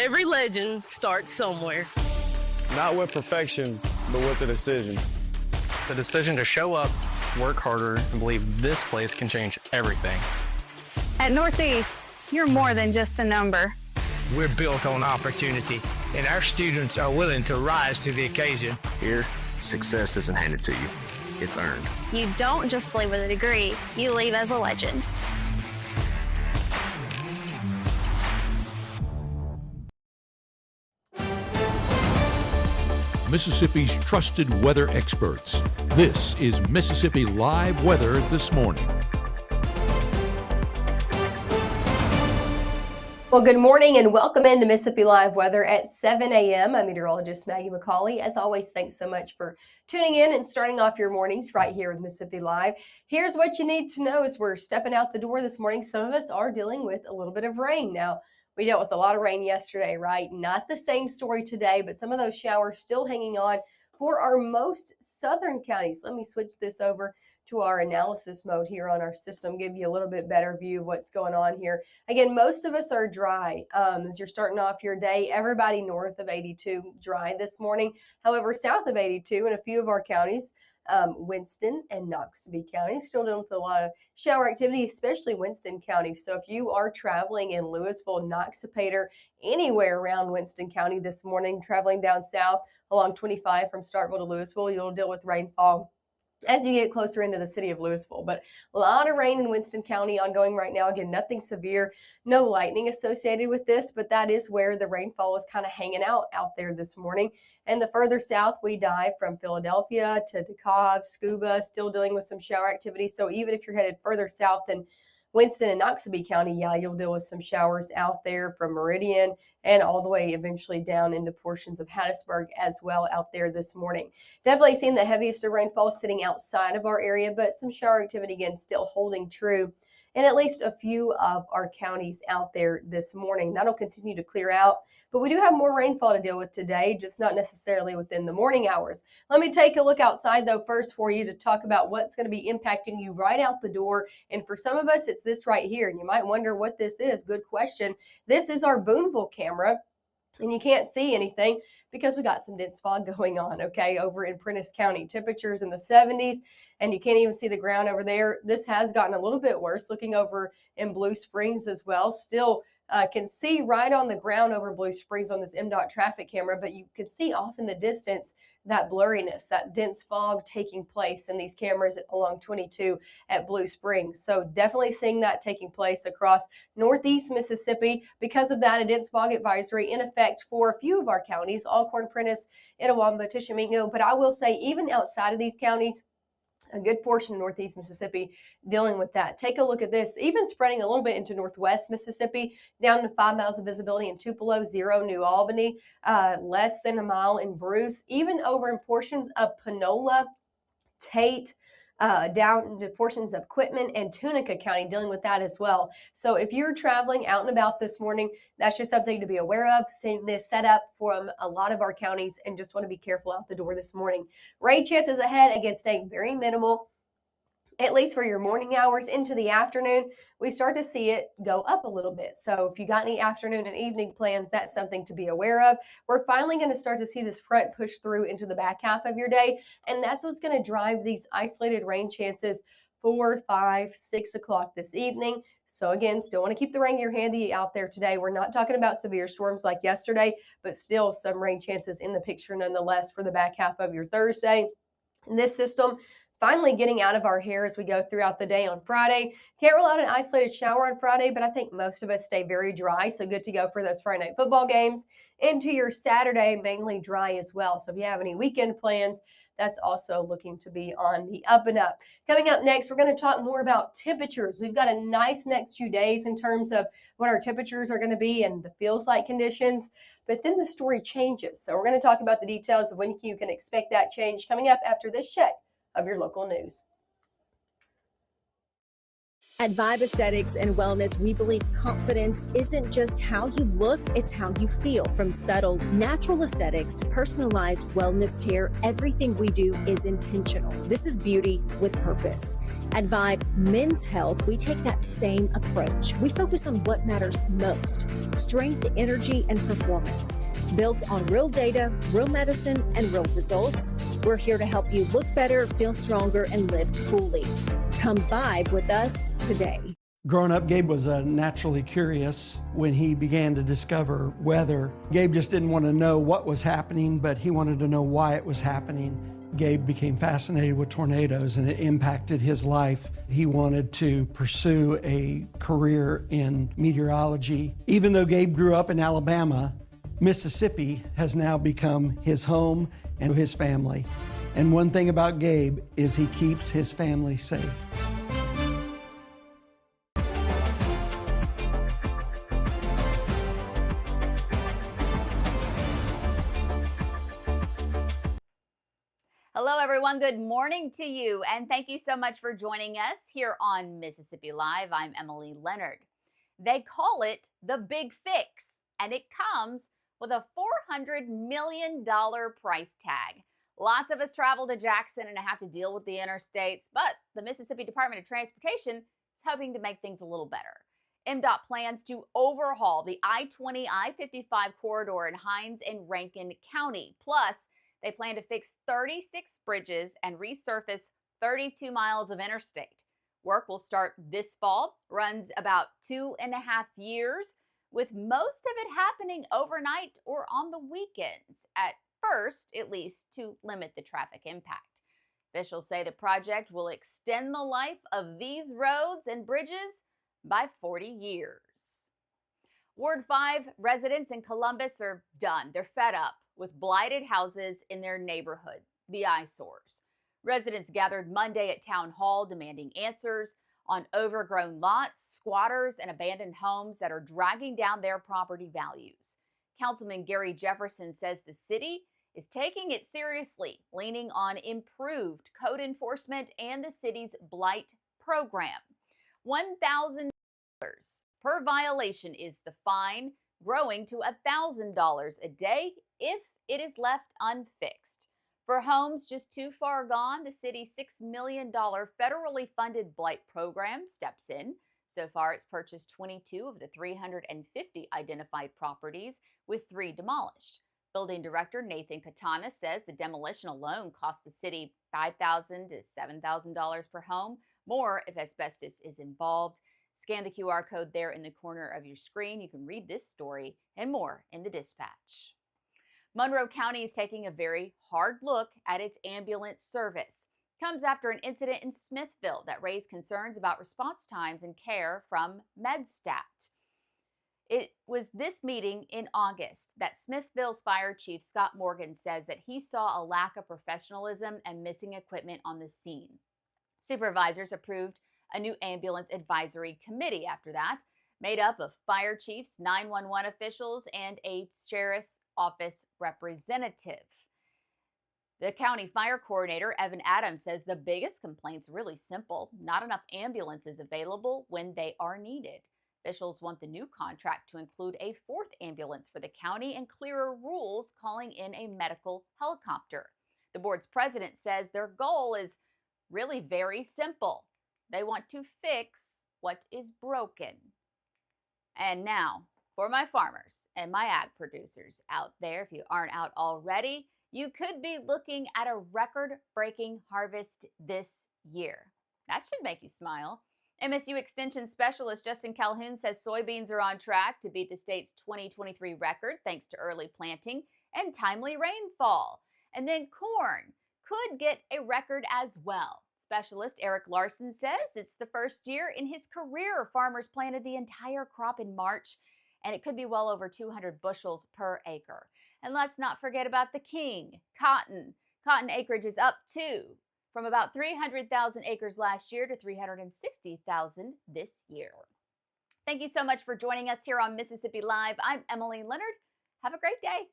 Every legend starts somewhere. Not with perfection, but with the decision. The decision to show up, work harder, and believe this place can change everything. At Northeast, you're more than just a number. We're built on opportunity, and our students are willing to rise to the occasion. Here, success isn't handed to you. It's earned. You don't just leave with a degree, you leave as a legend. Mississippi's trusted weather experts. This is Mississippi Live Weather This Morning. Well, good morning and welcome into Mississippi Live Weather at 7 a.m. I'm meteorologist Maggye. As always, thanks so much for tuning in and starting off your mornings right here with Mississippi Live. Here's what you need to know as we're stepping out the door this morning. Some of us are dealing with a little bit of rain. Now, we dealt with a lot of rain yesterday, right? Not the same story today, but some of those showers still hanging on for our most southern counties. Let me switch this over to our analysis mode here on our system, give you a little bit better view of what's going on here. Again, most of us are dry as you're starting off your day. Everybody north of 82 dry this morning. However, south of 82 in a few of our counties, Winston and Noxubee County, still dealing with a lot of shower activity, especially Winston County. So if you are traveling in Louisville, Noxapater, anywhere around Winston County this morning, traveling down south along 25 from Starkville to Louisville, you'll deal with rainfall as you get closer into the city of Louisville. But a lot of rain in Winston County ongoing right now. Again, nothing severe, no lightning associated with this, but that is where the rainfall is kind of hanging out there this morning. And the further south we dive from Philadelphia to DeKalb, Scuba, still dealing with some shower activity. So even if you're headed further south than Winston and Noxubee County, yeah, you'll deal with some showers out there from Meridian and all the way eventually down into portions of Hattiesburg as well out there this morning. Definitely seeing the heaviest of rainfall sitting outside of our area, but some shower activity again still holding true in at least a few of our counties out there this morning. That'll continue to clear out, but we do have more rainfall to deal with today, just not necessarily within the morning hours. Let me take a look outside though first for you to talk about what's going to be impacting you right out the door. And for some of us, it's this right here. And you might wonder what this is. Good question. This is our Boonville camera. And you can't see anything because we got some dense fog going on, okay, over in Prentiss County. Temperatures in the 70s, and you can't even see the ground over there. This has gotten a little bit worse. Looking over in Blue Springs as well. Still can see right on the ground over Blue Springs on this MDOT traffic camera, but you can see off in the distance that blurriness, that dense fog taking place in these cameras along 22 at Blue Springs. So definitely seeing that taking place across northeast Mississippi. Because of that, a dense fog advisory in effect for a few of our counties, Alcorn, Prentiss, Itawamba, Tishomingo. But I will say even outside of these counties, a good portion of northeast Mississippi dealing with that. Take a look at this, even spreading a little bit into northwest Mississippi, down to 5 miles of visibility in Tupelo, 0 New Albany, less than a mile in Bruce, even over in portions of Panola, Tate, down to portions of Quitman and Tunica County, dealing with that as well. So if you're traveling out and about this morning, that's just something to be aware of. Seeing this set up from a lot of our counties, and just want to be careful out the door this morning. Rain chances ahead, again, staying very minimal, at least for your morning hours. Into the afternoon, we start to see it go up a little bit. So if you got any afternoon and evening plans, that's something to be aware of. We're finally going to start to see this front push through into the back half of your day, and that's what's going to drive these isolated rain chances 4, 5, 6 o'clock this evening. So again, still want to keep the rain gear handy out there today. We're not talking about severe storms like yesterday, but still some rain chances in the picture nonetheless for the back half of your Thursday. And this system finally getting out of our hair as we go throughout the day on Friday. Can't rule out an isolated shower on Friday, but I think most of us stay very dry. So good to go for those Friday night football games. Into your Saturday, mainly dry as well. So if you have any weekend plans, that's also looking to be on the up and up. Coming up next, we're going to talk more about temperatures. We've got a nice next few days in terms of what our temperatures are going to be and the feels like conditions. But then the story changes. So we're going to talk about the details of when you can expect that change coming up after this check of your local news. At Vibe Aesthetics and Wellness, we believe confidence isn't just how you look, it's how you feel. From subtle, natural aesthetics to personalized wellness care, everything we do is intentional. This is beauty with purpose. At Vibe Men's Health, we take that same approach. We focus on what matters most: strength, energy, and performance. Built on real data, real medicine, and real results, we're here to help you look better, feel stronger, and live fully. Come Vibe with us today. Growing up, Gabe was naturally curious. When he began to discover weather, Gabe just didn't want to know what was happening, but he wanted to know why it was happening. Gabe became fascinated with tornadoes, and it impacted his life. He wanted to pursue a career in meteorology. Even though Gabe grew up in Alabama, Mississippi has now become his home and his family. And one thing about Gabe is he keeps his family safe. Hello, everyone. Good morning to you, and thank you so much for joining us here on Mississippi Live. I'm Emily Leonard. They call it the Big Fix, and it comes with a $400 million price tag. Lots of us travel to Jackson and have to deal with the interstates, but the Mississippi Department of Transportation is hoping to make things a little better. MDOT plans to overhaul the I-20, I-55 corridor in Hinds and Rankin County. Plus, they plan to fix 36 bridges and resurface 32 miles of interstate. Work will start this fall, runs about 2.5 years, with most of it happening overnight or on the weekends, at first, at least, to limit the traffic impact. Officials say the project will extend the life of these roads and bridges by 40 years. Ward 5 residents in Columbus are done. They're fed up with blighted houses in their neighborhood, the eyesores. Residents gathered Monday at Town Hall demanding answers on overgrown lots, squatters, and abandoned homes that are dragging down their property values. Councilman Gary Jefferson says the city is taking it seriously, leaning on improved code enforcement and the city's blight program. $1,000 per violation is the fine, growing to $1,000 a day if it is left unfixed. For homes just too far gone, the city's $6 million federally funded blight program steps in. So far, it's purchased 22 of the 350 identified properties, with 3 demolished. Building director Nathan Katana says the demolition alone cost the city $5,000 to $7,000 per home, more if asbestos is involved. Scan the QR code there in the corner of your screen. You can read this story and more in the Dispatch. Monroe County is taking a very hard look at its ambulance service. Comes after an incident in Smithville that raised concerns about response times and care from MedStat. It was this meeting in August that Smithville's Fire Chief Scott Morgan says that he saw a lack of professionalism and missing equipment on the scene. Supervisors approved a new ambulance advisory committee after that, made up of fire chiefs, 911 officials, and a sheriff's office representative. The county fire coordinator, Evan Adams, says the biggest complaint's really simple: not enough ambulances available when they are needed. Officials want the new contract to include a 4th ambulance for the county and clearer rules calling in a medical helicopter. The board's president says their goal is really very simple. They want to fix what is broken. And now, for my farmers and my ag producers out there, if you aren't out already, you could be looking at a record-breaking harvest this year. That should make you smile. MSU Extension Specialist Justin Calhoun says soybeans are on track to beat the state's 2023 record thanks to early planting and timely rainfall. And then corn could get a record as well. Specialist Eric Larson says it's the first year in his career farmers planted the entire crop in March, and it could be well over 200 bushels per acre. And let's not forget about the king, cotton. Cotton acreage is up too, from about 300,000 acres last year to 360,000 this year. Thank you so much for joining us here on Mississippi Live. I'm Emily Leonard. Have a great day.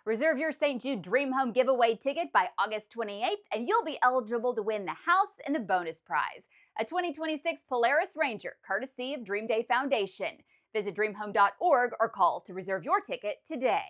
Reserve your St. Jude Dream Home giveaway ticket by August 28th, and you'll be eligible to win the house and the bonus prize, a 2026 Polaris Ranger, courtesy of Dream Day Foundation. Visit dreamhome.org or call to reserve your ticket today.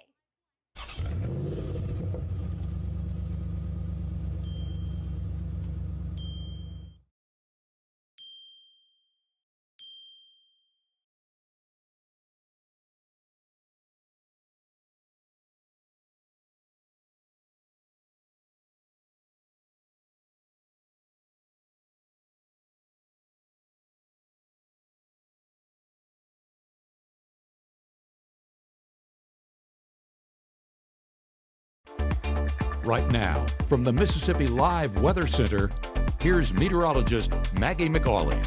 Right now, from the Mississippi Live Weather Center, here's meteorologist Maggye McCauley.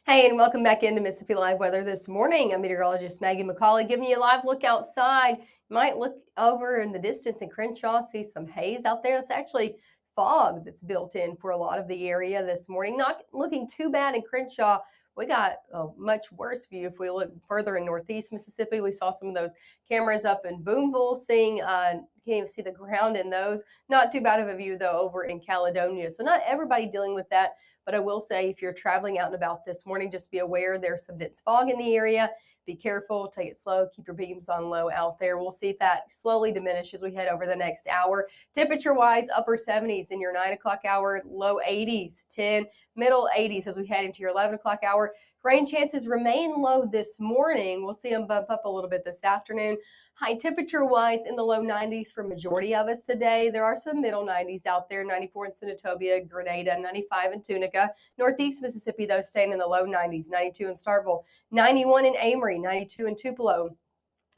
Hey, and welcome back into Mississippi Live Weather this morning. I'm meteorologist Maggye McCauley giving you a live look outside. You might look over in the distance in Crenshaw, see some haze out there. It's actually fog that's built in for a lot of the area this morning. Not looking too bad in Crenshaw. We got a much worse view if we look further in northeast Mississippi. We saw some of those cameras up in Boonville, seeing can't even see the ground in those. Not too bad of a view though over in Caledonia. So not everybody dealing with that. But I will say, if you're traveling out and about this morning, just be aware there's some dense fog in the area. Be careful, take it slow, keep your beams on low out there. We'll see that slowly diminish as we head over the next hour. Temperature-wise, upper 70s in your 9 o'clock hour, low 80s, 10, middle 80s as we head into your 11 o'clock hour. Rain chances remain low this morning. We'll see them bump up a little bit this afternoon. High temperature-wise in the low 90s for majority of us today. There are some middle 90s out there, 94 in Senatobia, Grenada, 95 in Tunica. Northeast Mississippi, though, staying in the low 90s, 92 in Starkville, 91 in Amory, 92 in Tupelo.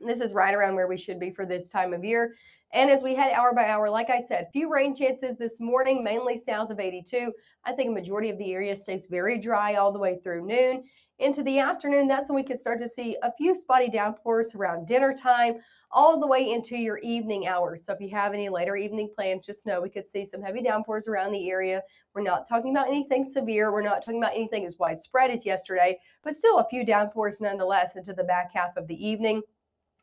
This is right around where we should be for this time of year. And as we head hour by hour, like I said, few rain chances this morning, mainly south of 82. I think a majority of the area stays very dry all the way through noon. Into the afternoon, that's when we could start to see a few spotty downpours around dinner time, all the way into your evening hours. So if you have any later evening plans, just know we could see some heavy downpours around the area. We're not talking about anything severe. We're not talking about anything as widespread as yesterday, but still a few downpours nonetheless into the back half of the evening.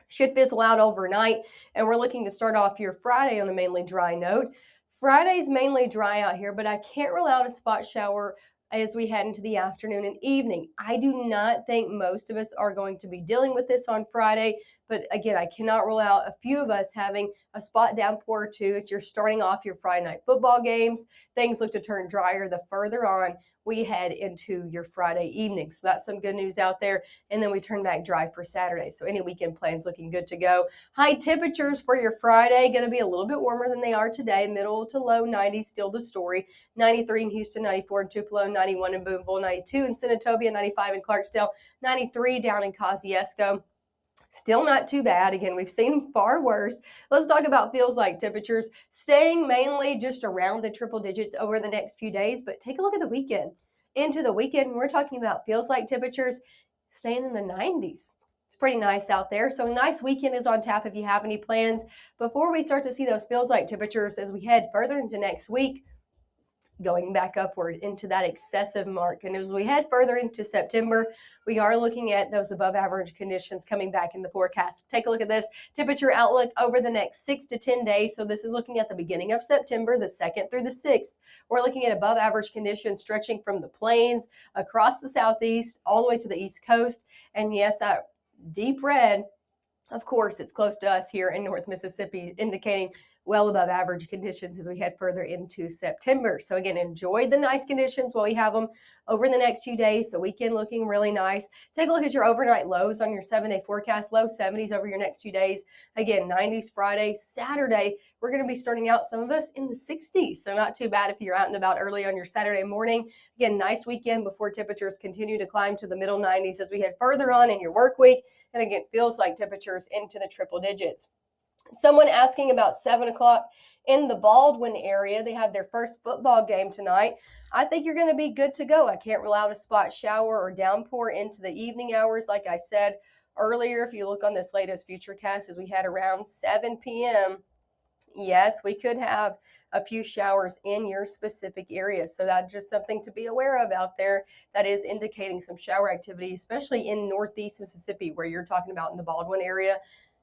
Should fizzle out overnight, and we're looking to start off your Friday on a mainly dry note. Friday's mainly dry out here, but I can't rule out a spot shower as we head into the afternoon and evening. I do not think most of us are going to be dealing with this on Friday, but again, I cannot rule out a few of us having a spot downpour or two as you're starting off your Friday night football games. Things look to turn drier the further on we head into your Friday evening. So that's some good news out there. And then we turn back dry for Saturday. So any weekend plans looking good to go. High temperatures for your Friday, going to be a little bit warmer than they are today. Middle to low 90s, still the story. 93 in Houston, 94 in Tupelo, 91 in Boonville, 92 in Senatobia, 95 in Clarksdale, 93 down in Kosciuszko. Still not too bad. Again, we've seen far worse. Let's talk about feels like temperatures staying mainly just around the triple digits over the next few days. But take a look at the weekend. Into the weekend, we're talking about feels like temperatures staying in the 90s. It's pretty nice out there. So a nice weekend is on tap if you have any plans. Before we start to see those feels like temperatures as we head further into next week, going back upward into that excessive mark. And as we head further into September, we are looking at those above average conditions coming back in the forecast. Take a look at this temperature outlook over the next 6 to 10 days. So this is looking at the beginning of September, the 2nd through the 6th. We're looking at above average conditions stretching from the plains across the southeast all the way to the east coast. And yes, that deep red, of course, it's close to us here in North Mississippi, indicating well above average conditions as we head further into September. So again, enjoy the nice conditions while we have them over the next few days. The weekend looking really nice. Take a look at your overnight lows on your 7-day forecast. Low 70s over your next few days. Again, 90s Friday, Saturday. We're going to be starting out, some of us, in the 60s. So not too bad if you're out and about early on your Saturday morning. Again, nice weekend before temperatures continue to climb to the middle 90s as we head further on in your work week. And again, feels like temperatures into the triple digits. Someone asking about 7 o'clock in the Baldwin area. They have their first football game tonight. I think you're going to be good to go. I can't rule out a spot shower or downpour into the evening hours. Like I said earlier, if you look on this latest futurecast, as we had around 7 p.m., yes, we could have a few showers in your specific area. So that's just something to be aware of out there. That is indicating some shower activity, especially in northeast Mississippi, where you're talking about in the Baldwin area.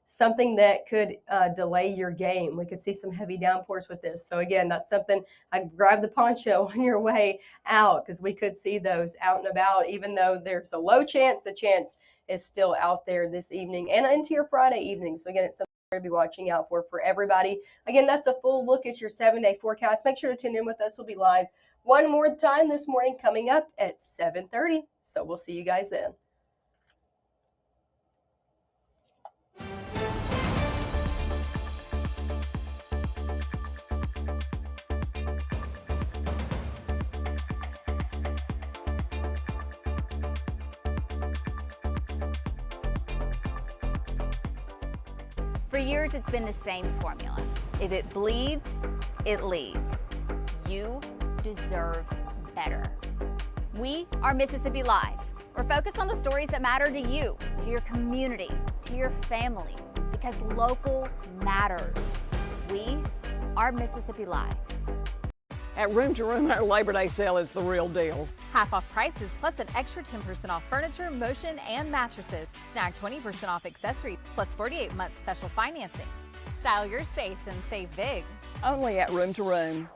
Something that could delay your game. We could see some heavy downpours with this. So again, that's something, I'd grab the poncho on your way out because we could see those out and about, even though there's a low chance, the chance is still out there this evening and into your Friday evening. So again, it's something to be watching out for everybody. Again, that's a full look at your 7-day forecast. Make sure to tune in with us. We'll be live one more time this morning coming up at 7:30. So we'll see you guys then. For years, it's been the same formula. If it bleeds, it leads. You deserve better. We are Mississippi Live. We're focused on the stories that matter to you, to your community, to your family, because local matters. We are Mississippi Live. At Room to Room, our Labor Day sale is the real deal. Half off prices plus an extra 10% off furniture, motion, and mattresses. Snag 20% off accessories plus 48 months special financing. Style your space and save big. Only at Room to Room.